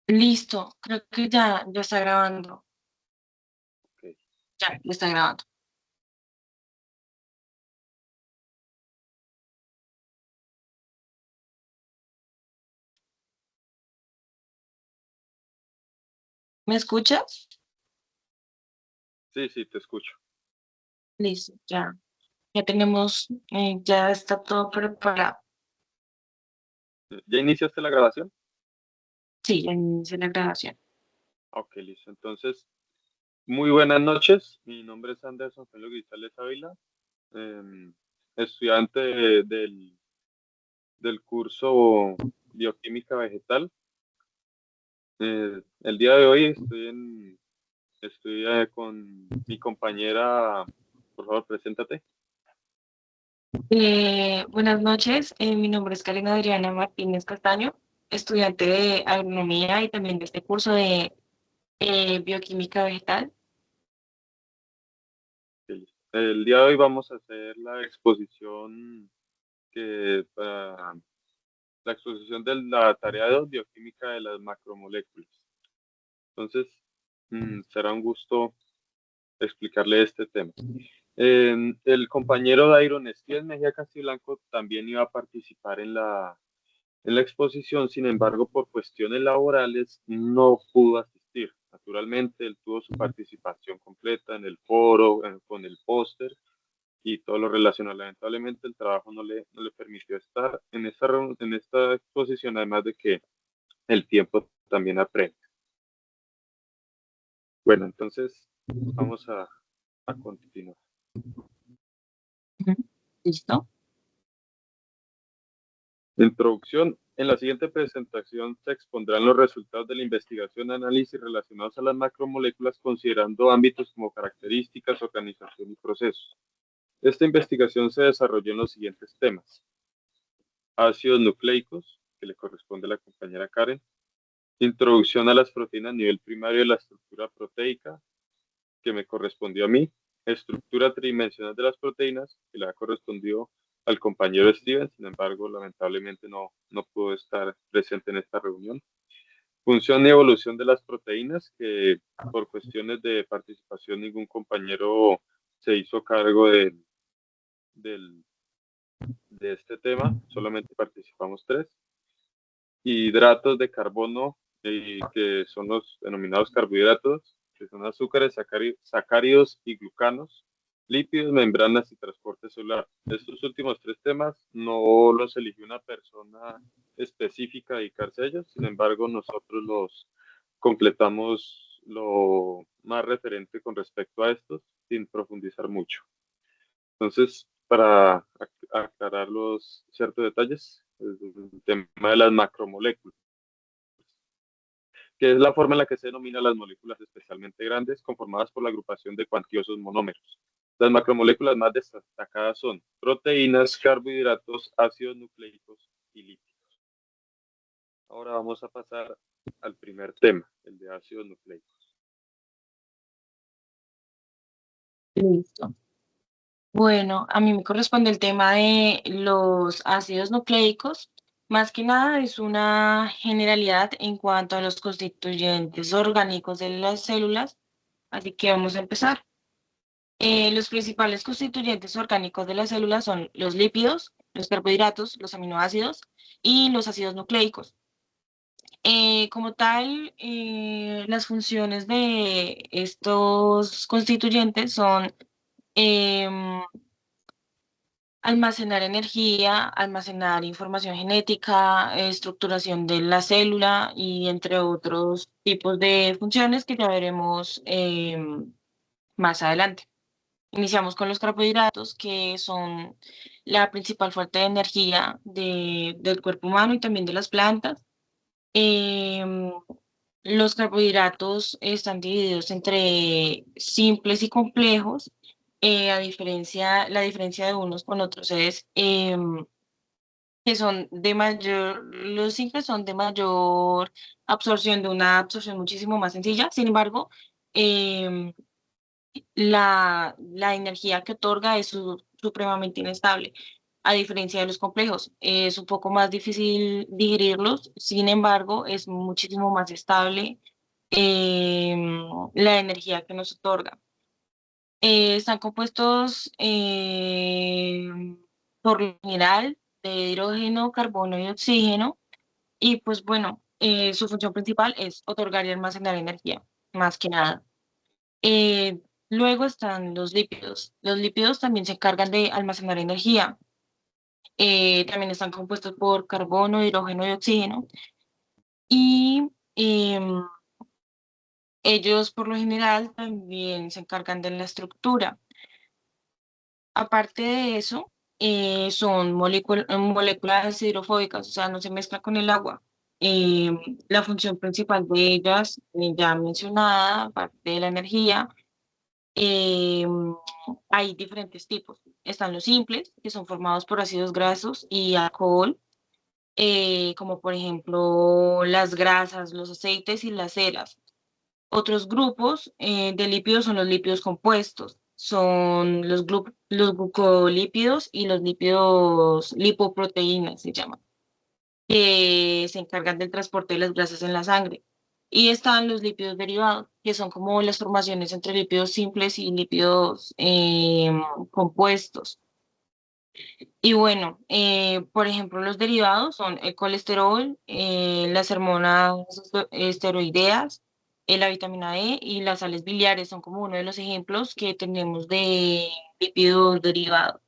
Listo, creo que ya está grabando. Ok. Ya está grabando. ¿Me escuchas? Sí, sí, te escucho. Listo, ya tenemos, ya está todo preparado. ¿Ya iniciaste la grabación? Sí, ya inicia la grabación. Ok, listo. Entonces, muy buenas noches. Mi nombre es Anderson Félix Grisales Ávila, em, estudiante del curso Bioquímica Vegetal. El día de hoy estoy con mi compañera. Por favor, preséntate. Buenas noches, mi nombre es Karen Adriana Martínez Castaño, estudiante de agronomía y también de este curso de bioquímica vegetal. Ok, listo. El día de hoy vamos a hacer la exposición que para la exposición de la tarea 2, bioquímica de las macromoléculas. Entonces, será un gusto explicarle este tema. El compañero Dairon Estiel Mejía Castiblanco también iba a participar en la exposición, sin embargo, por cuestiones laborales no pudo asistir. Naturalmente, él tuvo su participación completa en el foro, con el póster y todo lo relacionado. Lamentablemente, el trabajo no le permitió estar en esta exposición, además de que el tiempo también apremia. Bueno, entonces vamos a continuar. Ujú. ¿Listo? Introducción. En la siguiente presentación se expondrán los resultados de la investigación y análisis relacionados a las macromoléculas, considerando ámbitos como características, organización y procesos. Esta investigación se desarrolló en los siguientes temas: ácidos nucleicos, que le corresponde a la compañera Karen; introducción a las proteínas a nivel primario de la estructura proteica, que me correspondió a mí; estructura tridimensional de las proteínas, que le ha correspondido al compañero Steven. Sin embargo, lamentablemente no pudo estar presente en esta reunión; función y evolución de las proteínas, que por cuestiones de participación ningún compañero se hizo cargo del, de este tema, solamente participamos tres; hidratos de carbono, que son los denominados carbohidratos, que son azúcares, sacáridos y glucanos; lípidos, membranas y transporte celular. Estos últimos tres temas no los eligió una persona específica a dedicarse a ellos, sin embargo, nosotros los completamos lo más referente con respecto a estos, sin profundizar mucho. Entonces, para aclarar los ciertos detalles, el tema de las macromoléculas, que es la forma en la que se denominan las moléculas especialmente grandes, conformadas por la agrupación de cuantiosos monómeros. Las macromoléculas más destacadas son proteínas, carbohidratos, ácidos nucleicos y lípidos. Ahora vamos a pasar al primer tema, el de ácidos nucleicos. Listo. Bueno, a mí me corresponde el tema de los ácidos nucleicos. Más que nada es una generalidad en cuanto a los constituyentes orgánicos de las células, así que vamos a empezar. Los principales constituyentes orgánicos de las células son los lípidos, los carbohidratos, los aminoácidos y los ácidos nucleicos. Como tal, las funciones de estos constituyentes son em, almacenar energía, almacenar información genética, estructuración de la célula y entre otros tipos de funciones que ya veremos más adelante. Iniciamos con los carbohidratos, que son la principal fuente de energía del cuerpo humano y también de las plantas. Em, los carbohidratos están divididos entre simples y complejos. La diferencia de unos con otros es que son de mayor, los simples son de mayor absorción, de una absorción muchísimo más sencilla. Sin embargo, em, la energía que otorga es supremamente inestable. a diferencia de los complejos. Es un poco más difícil digerirlos, sin embargo, es muchísimo más estable la energía que nos otorga. Están compuestos por lo general de hidrógeno, carbono y oxígeno, y pues bueno, su función principal es otorgar y almacenar energía, más que nada. Eh, Luego están los lípidos. Los lípidos también se encargan de almacenar energía. También están compuestos por carbono, hidrógeno y oxígeno. Y ellos por lo general también se encargan de la estructura. Aparte de eso, son moléculas hidrofóbicas, o sea, no se mezclan con el agua. Eh, la función principal de ellas, ya mencionada, aparte de la energía, eh, hay diferentes tipos. Están los simples, que son formados por ácidos grasos y alcohol, como por ejemplo las grasas, los aceites y las ceras. Otros grupos de lípidos son los lípidos compuestos, son los glucolípidos y los lípidos lipoproteínas, se llaman, que se encargan del transporte de las grasas en la sangre. Y están los lípidos derivados, que son como las formaciones entre lípidos simples y lípidos compuestos. Y bueno, por ejemplo, los derivados son el colesterol, las hormonas esteroideas, la vitamina E y las sales biliares son como uno de los ejemplos que tenemos de lípidos derivados.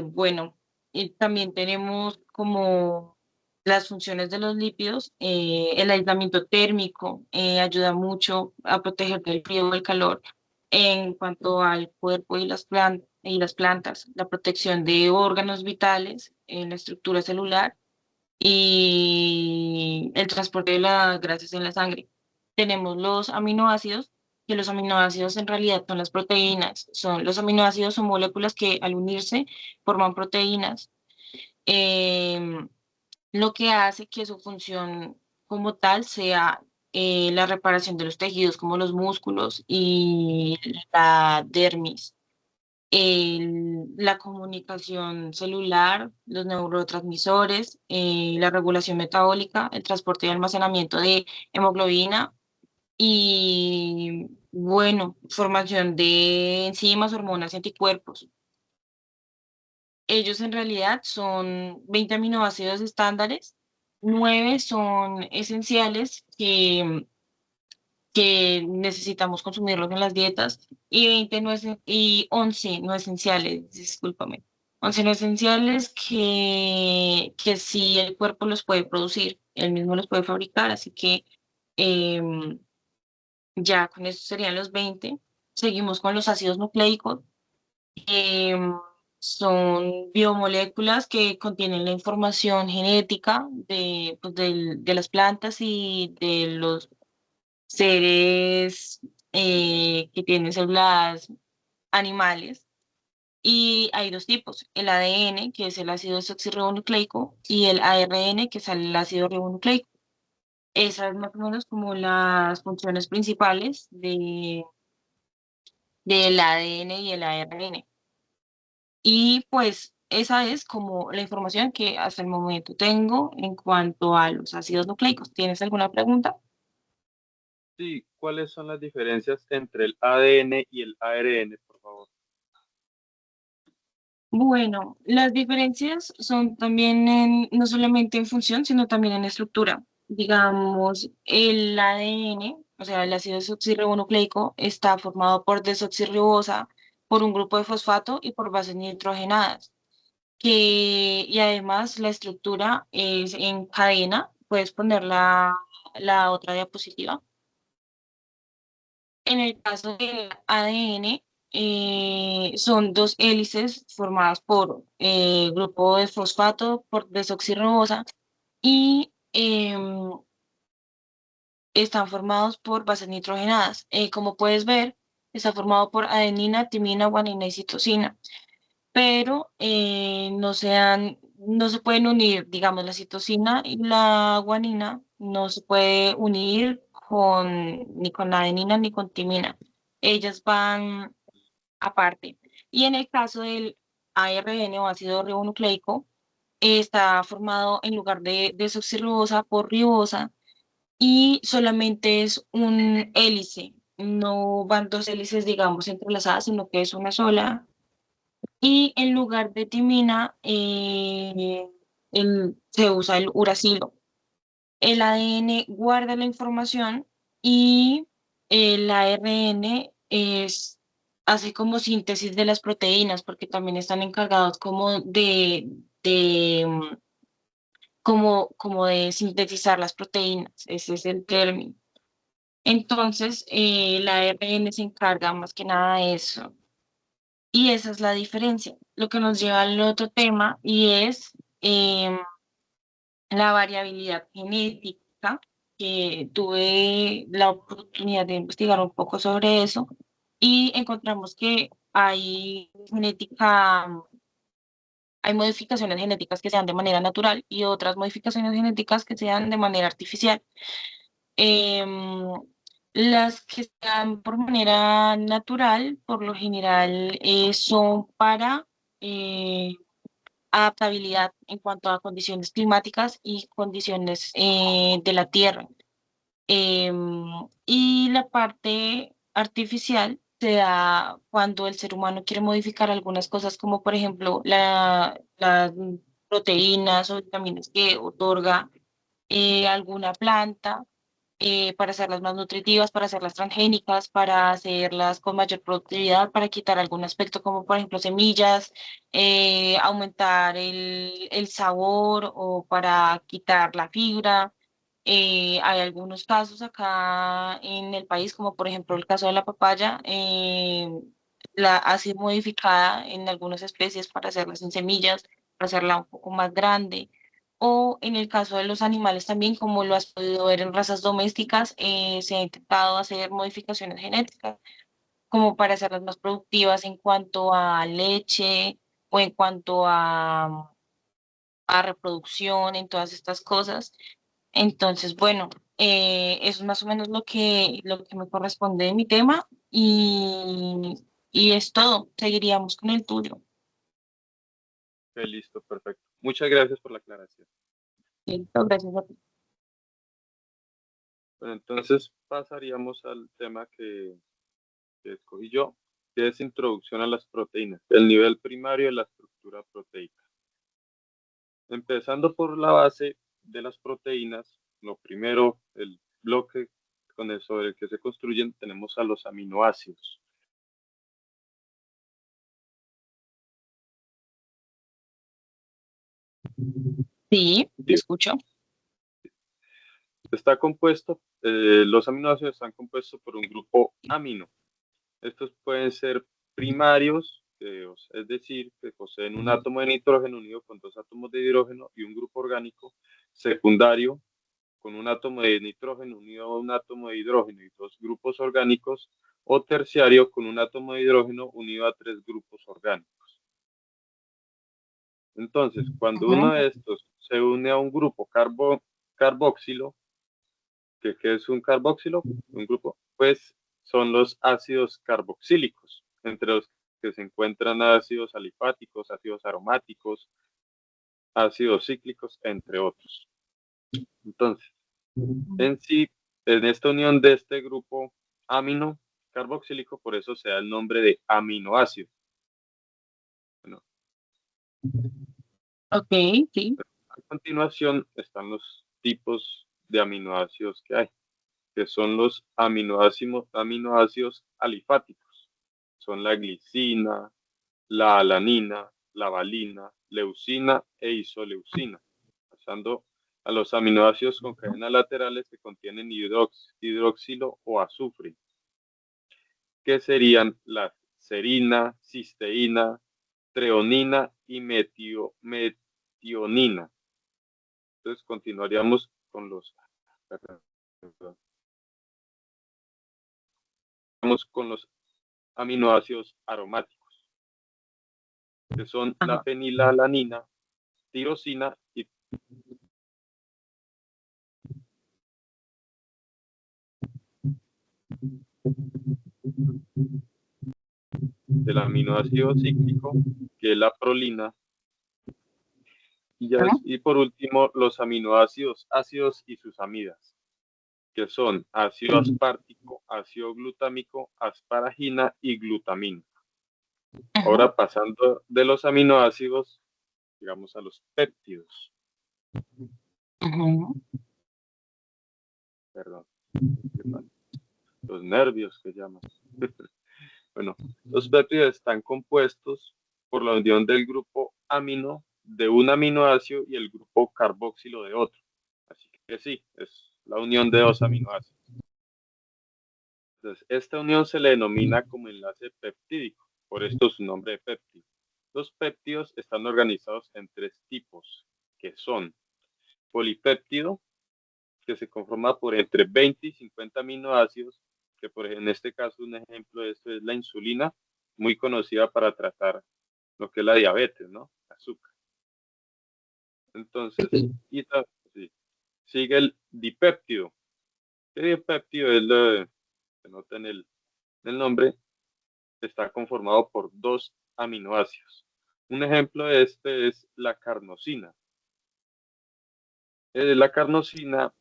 Bueno, y también tenemos como las funciones de los lípidos, el aislamiento térmico ayuda mucho a proteger del frío o el calor en cuanto al cuerpo y y las plantas, la protección de órganos vitales en la estructura celular y el transporte de las grasas en la sangre. Tenemos los aminoácidos, que los aminoácidos en realidad son las proteínas. Los aminoácidos son moléculas que al unirse forman proteínas, em, lo que hace que su función como tal sea la reparación de los tejidos como los músculos y la dermis, la comunicación celular, los neurotransmisores, la regulación metabólica, el transporte y almacenamiento de hemoglobina y, bueno, formación de enzimas, hormonas y anticuerpos. Ellos en realidad son 20 aminoácidos estándares, 9 son esenciales que necesitamos consumirlos en las dietas y 20 no y 11 no esenciales, discúlpame. 11 no esenciales que sí el cuerpo los puede producir, él mismo los puede fabricar, así que em, ya con eso serían los 20. Seguimos con los ácidos nucleicos. em, Son biomoléculas que contienen la información genética pues, de las plantas y de los seres que tienen células animales. Y hay dos tipos, el ADN, que es el ácido desoxirribonucleico, y el ARN, que es el ácido ribonucleico. Esas más o menos como las funciones principales del ADN y el ARN. Y pues esa es como la información que hasta el momento tengo en cuanto a los ácidos nucleicos. ¿Tienes alguna pregunta? Sí, ¿cuáles son las diferencias entre el ADN y el ARN, por favor? Bueno, las diferencias son también no solamente en función, sino también en estructura. Digamos, el ADN, o sea, el ácido desoxirribonucleico, está formado por desoxirribosa, por un grupo de fosfato y por bases nitrogenadas. Y además la estructura es en cadena. Puedes poner la otra diapositiva. En el caso del ADN, son dos hélices formadas por grupo de fosfato, por desoxirribosa, y están formados por bases nitrogenadas. Como puedes ver, está formado por adenina, timina, guanina y citosina, pero no se pueden unir, digamos, la citosina y la guanina no se puede unir ni con la adenina ni con timina. Ellas van aparte. Y en el caso del ARN o ácido ribonucleico está formado en lugar de desoxirribosa por ribosa y solamente es un hélice. No van dos hélices, digamos, entrelazadas, sino que es una sola. Y en lugar de timina, se usa el uracilo. El ADN guarda la información y el ARN hace como síntesis de las proteínas, porque también están encargados como como de sintetizar las proteínas. Ese es el término. Entonces, la ARN se encarga más que nada de eso. Y esa es la diferencia. Lo que nos lleva al otro tema y es em, la variabilidad genética, que tuve la oportunidad de investigar un poco sobre eso y encontramos que hay modificaciones genéticas que se dan de manera natural y otras modificaciones genéticas que se dan de manera artificial. Em, las que se dan por manera natural, por lo general, son para eh, adaptabilidad en cuanto a condiciones climáticas y condiciones de la tierra. Em, y la parte artificial se da cuando el ser humano quiere modificar algunas cosas, como por ejemplo las proteínas o vitaminas que otorga alguna planta, para hacerlas más nutritivas, para hacerlas transgénicas, para hacerlas con mayor productividad, para quitar algún aspecto como por ejemplo semillas, aumentar el sabor o para quitar la fibra. Hay algunos casos acá en el país, como por ejemplo el caso de la papaya, la ha sido modificada en algunas especies para hacerla sin semillas, para hacerla un poco más grande. O en el caso de los animales también, como lo has podido ver en razas domésticas, se ha intentado hacer modificaciones genéticas como para hacerlas más productivas en cuanto a leche o en cuanto a reproducción, en todas estas cosas. Entonces, bueno, eso es más o menos lo que me corresponde de mi tema y es todo. Seguiríamos con el tuyo. Ok, listo, perfecto. Muchas gracias por la aclaración. Listo, gracias a ti. Bueno, entonces pasaríamos al tema que escogí yo, que es introducción a las proteínas, el nivel primario de la estructura proteica. Empezando por la base de las proteínas, lo primero, el bloque sobre el que se construyen, tenemos a los aminoácidos. Sí, te Sí, escucho. está compuesto, los aminoácidos están compuestos por un grupo amino. Estos pueden ser primarios, es decir, que poseen un átomo de nitrógeno unido con dos átomos de hidrógeno y un grupo orgánico secundario con un átomo de nitrógeno unido a un átomo de hidrógeno y dos grupos orgánicos, o terciario con un átomo de hidrógeno unido a tres grupos orgánicos. Entonces, cuando uno Ujú. de estos se une a un grupo carboxilo, ¿qué es un carboxilo? Un grupo, pues son los ácidos carboxílicos, entre los que se encuentran ácidos alifáticos, ácidos aromáticos, ácidos cíclicos, entre otros. Entonces, en sí, en esta unión de este grupo amino carboxílico, por eso se da el nombre de aminoácido. Bueno, Ok, sí. a continuación están los tipos de aminoácidos que hay, que son los aminoácidos alifáticos. Son la glicina, la alanina, la valina, leucina e isoleucina, pasando a los aminoácidos con cadenas laterales que contienen hidroxilo o azufre, que serían la serina, cisteína, treonina y metionina. Entonces continuaríamos con los aminoácidos aromáticos, que son la Ajá. fenilalanina, tirosina y del aminoácido cíclico, que es la prolina, y por último los aminoácidos ácidos y sus amidas, que son ácido aspartico, ácido glutámico, asparagina y glutamina. Ahora pasando de los aminoácidos, digamos a los péptidos. Perdón, los nervios que llaman. Bueno, los péptidos están compuestos por la unión del grupo amino de un aminoácido y el grupo carboxilo de otro. Así que sí, es la unión de dos aminoácidos. Entonces, esta unión se le denomina como enlace peptídico, por esto su nombre de péptido. Los péptidos están organizados en tres tipos, que son polipéptido, que se conforma por entre 20 y 50 aminoácidos, que por ejemplo, en este caso un ejemplo de esto es la insulina, muy conocida para tratar lo que es la diabetes, ¿no? Azúcar. Entonces, y sí, sigue el dipéptido. El dipéptido es lo que nota en el nombre, está conformado por dos aminoácidos. Un ejemplo de este es la carnosina. La carnosina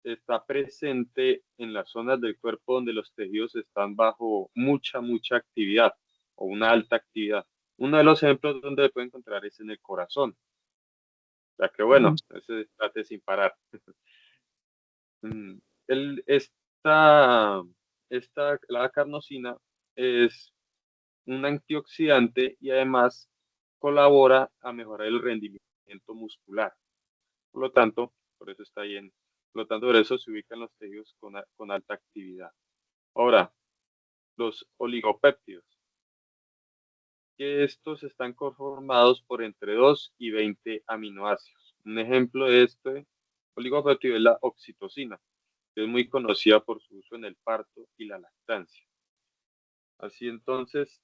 está presente en las zonas del cuerpo donde los tejidos están bajo mucha actividad o una alta actividad. Uno de los ejemplos donde se puede encontrar es en el corazón. O sea que bueno, ese late sin parar. El, la carnosina es un antioxidante y además colabora a mejorar el rendimiento muscular. Por lo tanto, por eso está ahí por lo tanto, por eso se ubican los tejidos con alta actividad. Ahora, los oligopéptidos, que estos están conformados por entre 2 y 20 aminoácidos. Un ejemplo de este oligopéptido es la oxitocina, que es muy conocida por su uso en el parto y la lactancia. Así entonces,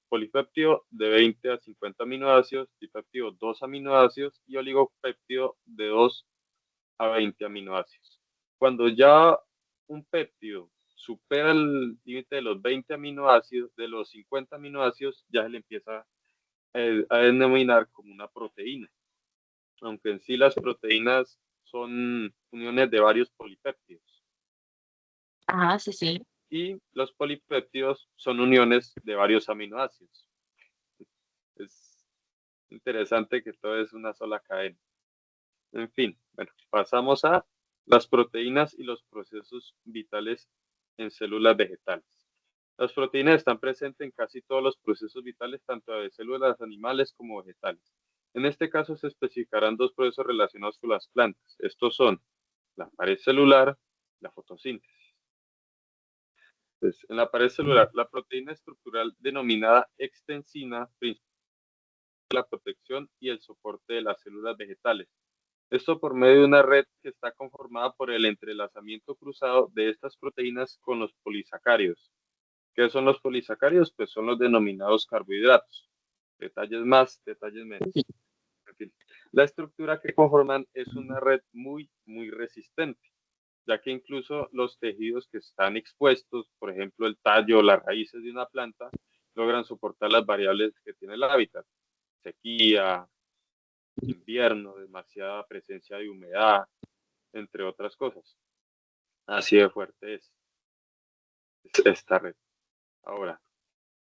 polipéptido de 20 a 50 aminoácidos, dipéptido 2 aminoácidos y oligopéptido de 2 a 20 aminoácidos. Cuando ya un péptido supera el límite de los 20 aminoácidos, de los 50 aminoácidos, ya se le empieza a denominar como una proteína, aunque en sí las proteínas son uniones de varios polipéptidos. Sí, sí. Y los polipéptidos son uniones de varios aminoácidos. Es interesante que todo es una sola cadena. En fin, bueno, pasamos a las proteínas y los procesos vitales en células vegetales. Las proteínas están presentes en casi todos los procesos vitales, tanto de células animales como vegetales. En este caso se especificarán dos procesos relacionados con las plantas. Estos son la pared celular y la fotosíntesis. Entonces, en la pared celular, la proteína estructural denominada extensina, la protección y el soporte de las células vegetales. Esto por medio de una red que está conformada por el entrelazamiento cruzado de estas proteínas con los polisacáridos. ¿Qué son los polisacáridos? Pues son los denominados carbohidratos. Detalles más, detalles menos. En fin, la estructura que conforman es una red muy resistente, ya que incluso los tejidos que están expuestos, por ejemplo el tallo o las raíces de una planta, logran soportar las variables que tiene el hábitat. Sequía, invierno, demasiada presencia de humedad, entre otras cosas. Así de fuerte es esta red. Ahora,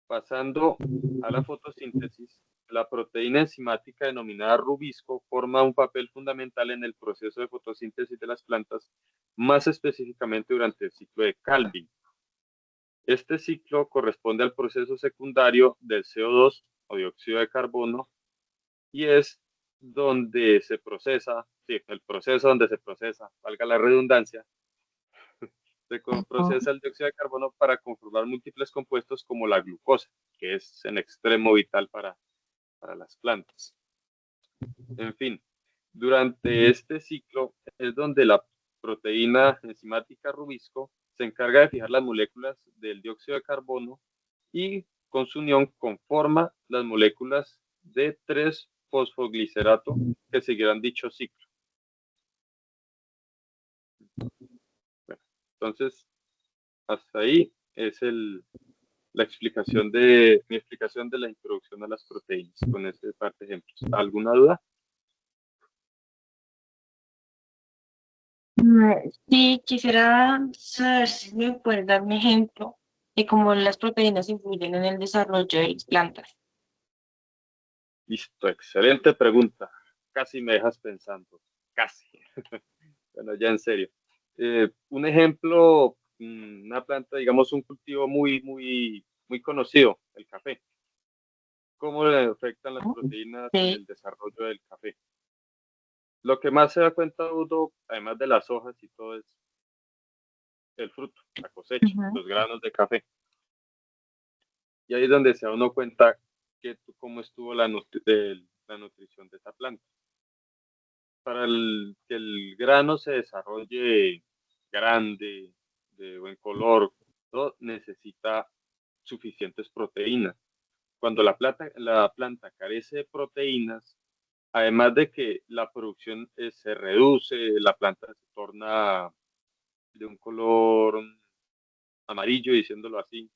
pasando a la fotosíntesis, la proteína enzimática denominada rubisco forma un papel fundamental en el proceso de fotosíntesis de las plantas, más específicamente durante el ciclo de Calvin. Este ciclo corresponde al proceso secundario del CO2 o dióxido de carbono y es donde se procesa, sí, el proceso donde se procesa, valga la redundancia, se procesa el dióxido de carbono para conformar múltiples compuestos como la glucosa, que es en extremo vital para las plantas. En fin, durante este ciclo es donde la proteína enzimática rubisco se encarga de fijar las moléculas del dióxido de carbono y con su unión conforma las moléculas de 3-fosfoglicerato que seguirán dicho ciclo. Bueno, entonces, hasta ahí es mi explicación de la introducción a las proteínas con este par de ejemplos. ¿Alguna duda? Sí, quisiera saber si me puedes dar un ejemplo de cómo las proteínas influyen en el desarrollo de las plantas. Listo, excelente pregunta. Casi me dejas pensando. Casi. Bueno, ya en serio. Un ejemplo, una planta, digamos, un cultivo muy conocido, el café. ¿Cómo le afectan las proteínas en Sí. el desarrollo del café? Lo que más se da cuenta uno, además de las hojas y todo, es el fruto, la cosecha, Ujú. los granos de café. Y ahí es donde se da uno cuenta cómo estuvo la nutrición de esa planta. Para que el grano se desarrolle grande, de buen color, todo necesita suficientes proteínas. Cuando la planta carece de proteínas, además de que la producción se reduce, la planta se torna de un color amarillo, diciéndolo así,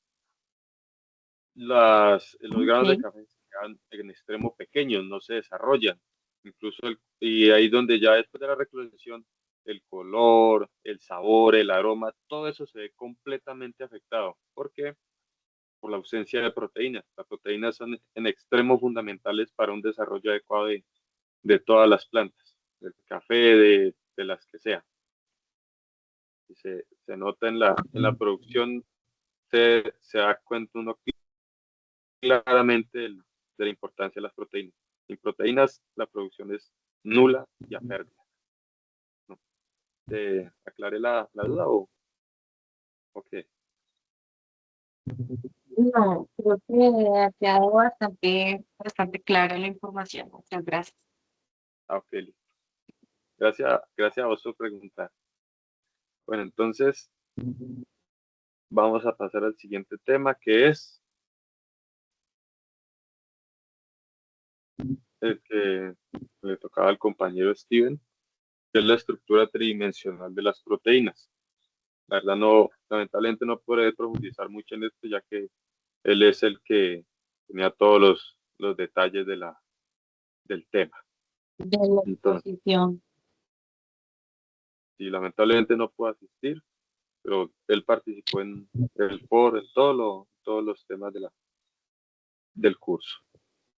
los granos de Sí. café se quedan en extremo pequeños, no se desarrollan. Y ahí donde ya después de la recolección, el color, el sabor, el aroma, todo eso se ve completamente afectado. ¿Por qué? Por la ausencia de proteínas. Las proteínas son en extremo fundamentales para un desarrollo adecuado de todas las plantas, del café, de las que sea. Y se nota en la producción, se da cuenta uno claramente de la importancia de las proteínas. Sin proteínas, la producción es nula y a pérdida. ¿No? ¿Te aclaré la duda o qué? No, creo que ha quedado bastante clara la información. Muchas gracias. Ah, ok, listo. Gracias a vos por preguntar. Bueno, entonces vamos a pasar al siguiente tema, que es el que le tocaba al compañero Steven, que es la estructura tridimensional de las proteínas. La verdad, no, lamentablemente no podré profundizar mucho en esto, ya que él es el que tenía todos los detalles del tema. De la Entonces, exposición. sí, lamentablemente no pudo asistir, pero él participó en el foro, en todos los temas del curso.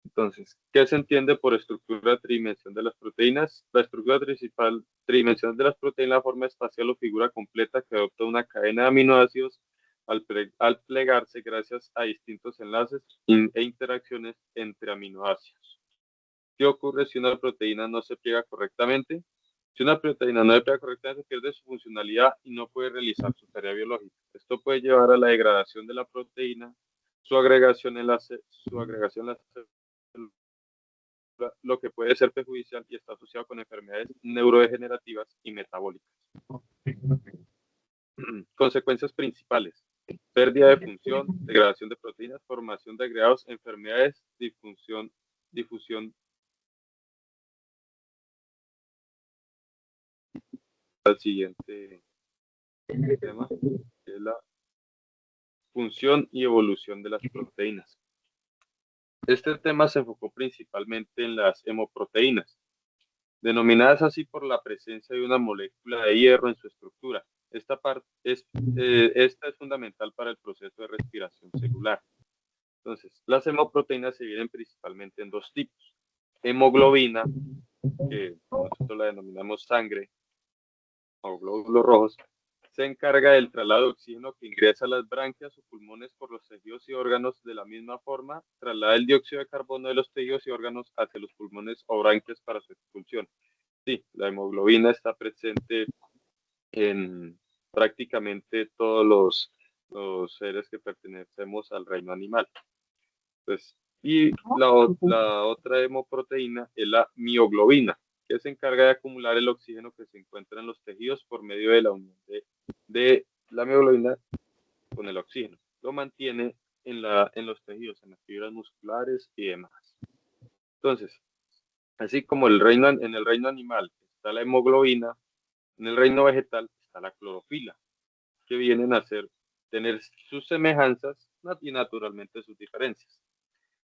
Entonces, ¿qué se entiende por estructura tridimensional de las proteínas? La estructura principal tridimensional de las proteínas es la forma espacial o figura completa que adopta una cadena de aminoácidos al plegarse gracias a distintos enlaces e interacciones entre aminoácidos. ¿Qué ocurre si una proteína no se pliega correctamente? Si una proteína no se pliega correctamente, pierde su funcionalidad y no puede realizar su tarea biológica. Esto puede llevar a la degradación de la proteína, su agregación en la célula, lo que puede ser perjudicial y está asociado con enfermedades neurodegenerativas y metabólicas. Consecuencias principales: pérdida de función, degradación de proteínas, formación de agregados, enfermedades, difusión al siguiente tema, que es la función y evolución de las proteínas. Este tema se enfocó principalmente en las hemoproteínas, denominadas así por la presencia de una molécula de hierro en su estructura. Esta es fundamental para el proceso de respiración celular. Entonces, las hemoproteínas se dividen principalmente en dos tipos: hemoglobina, que nosotros la denominamos sangre, o glóbulos rojos, se encarga del traslado de oxígeno que ingresa a las branquias o pulmones por los tejidos y órganos. De la misma forma, traslada el dióxido de carbono de los tejidos y órganos hacia los pulmones o branquias para su expulsión. Sí, la hemoglobina está presente en prácticamente todos los seres que pertenecemos al reino animal. Pues, y la otra hemoproteína es la mioglobina, que se encarga de acumular el oxígeno que se encuentra en los tejidos por medio de la unión de la mioglobina con el oxígeno. Lo mantiene en los tejidos, en las fibras musculares y demás. Entonces, así como en el reino animal está la hemoglobina, en el reino vegetal está la clorofila, que vienen a tener sus semejanzas, y naturalmente sus diferencias.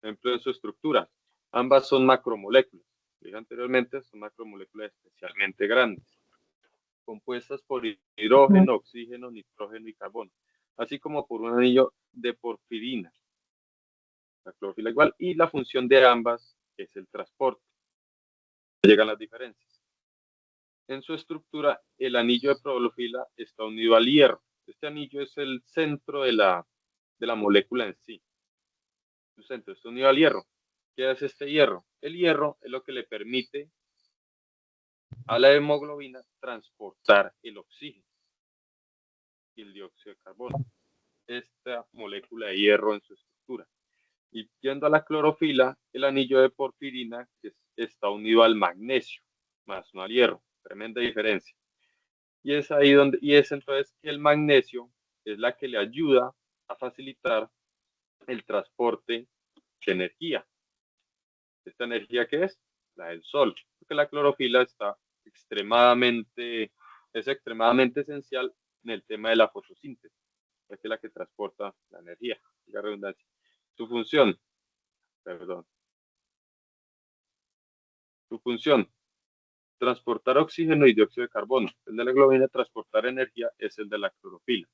Ejemplo de su estructura. Ambas son macromoléculas. Dije anteriormente, son macromoléculas especialmente grandes, compuestas por hidrógeno, oxígeno, nitrógeno y carbono, así como por un anillo de porfirina, la clorofila igual, y la función de ambas es el transporte. Llegan las diferencias. En su estructura, el anillo de clorofila está unido al hierro. Este anillo es el centro de la molécula en sí. Su centro está unido al hierro. ¿Qué hace este hierro? El hierro es lo que le permite a la hemoglobina transportar el oxígeno y el dióxido de carbono. Esta molécula de hierro en su estructura. Y yendo a la clorofila, el anillo de porfirina está unido al magnesio, más no al hierro. Tremenda diferencia. Y es ahí donde, y es entonces que el magnesio es la que le ayuda a facilitar el transporte de energía. ¿Esta energía qué es? La del sol. Porque la clorofila es extremadamente esencial en el tema de la fotosíntesis. Es la que transporta la energía. La redundancia. Su función, perdón. Su función, transportar oxígeno y dióxido de carbono. El de la hemoglobina, transportar energía, es el de la clorofila.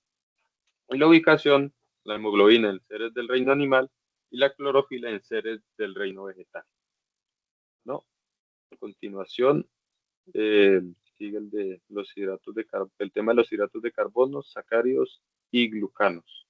Y la ubicación, la hemoglobina en seres del reino animal y la clorofila en seres del reino vegetal. ¿No? A continuación, sigue el de los hidratos de el tema de los hidratos de carbono, sacáridos y glucanos.